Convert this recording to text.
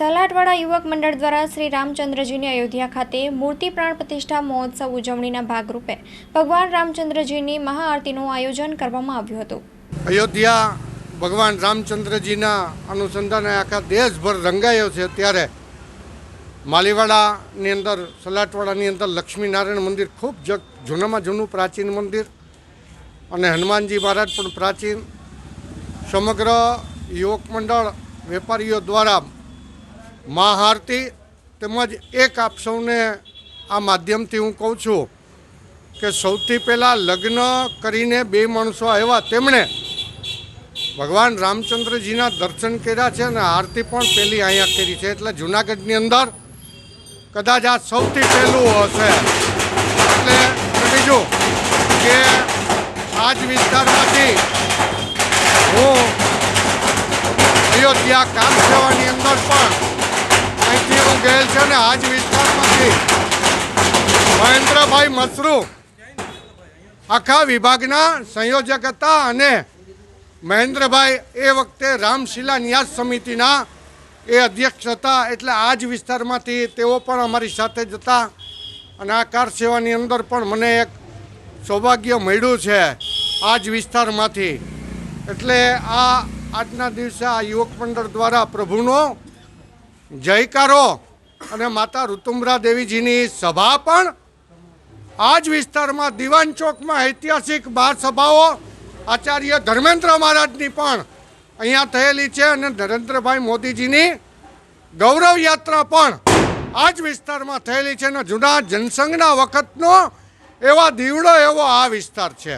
સલાટવાડા યુવક મંડળ દ્વારા શ્રી રામચંદ્રજીની અયોધ્યા ખાતે મૂર્તિ પ્રાણ પ્રતિષ્ઠા મહોત્સવ ઉજવણીના ભાગરૂપે ભગવાન રામચંદ્રજીની મહાઆરતીનું આયોજન કરવામાં આવ્યું હતું। અયોધ્યા ભગવાન રામચંદ્રજીના અનુસંધાને આખા દેશભર રંગાયો છે ત્યારે માલીવાડાની અંદર સલાટવાડાની અંદર લક્ષ્મીનારાયણ મંદિર ખૂબ જૂનામાં જૂનું પ્રાચીન મંદિર અને હનુમાનજી મહારાજ પણ પ્રાચીન સમગ્ર યુવક મંડળ વેપારીઓ દ્વારા મહાઆરતી તેમજ એક આપ સૌને આ માધ્યમથી હું કહું છું કે સૌથી પહેલાં લગ્ન કરીને બે માણસો આવ્યા તેમણે ભગવાન રામચંદ્રજીના દર્શન કર્યા છે અને આરતી પણ પહેલી અહીંયા કરી છે, એટલે જૂનાગઢની અંદર કદાચ આ સૌથી પહેલું હશે। એટલે બીજું કે આ જ વિસ્તારમાંથી હું અયોધ્યા કામ સેવાની અંદર પણ અહીંથી હું ગયેલ છે અને આ જ વિસ્તારમાંથી મહેન્દ્રભાઈ મસરૂ આખા વિભાગના સંયોજક હતા અને મહેન્દ્રભાઈ એ વખતે રામશિલા ન્યાસ સમિતિના એ અધ્યક્ષ હતા, એટલે આ જ વિસ્તારમાંથી તેઓ પણ અમારી સાથે જ હતા અને આ કાર સેવાની અંદર પણ મને એક સૌભાગ્ય મળ્યું છે આ જ વિસ્તારમાંથી। એટલે આજના દિવસે આ યુવક મંડળ દ્વારા પ્રભુનો જયકારો અને માતા ઋતુમ્બરા દેવીજીની સભા પણ આ જ વિસ્તારમાં દિવાન ચોકમાં ઐતિહાસિક 12 સભાઓ આચાર્ય ધર્મેન્દ્ર મહારાજની પણ અહીંયા થયેલી છે અને નરેન્દ્રભાઈ મોદીજીની ગૌરવ યાત્રા પણ આ જ વિસ્તારમાં થયેલી છે અને જૂના જનસંઘના વખતનો એવા દીવડો એવો આ વિસ્તાર છે।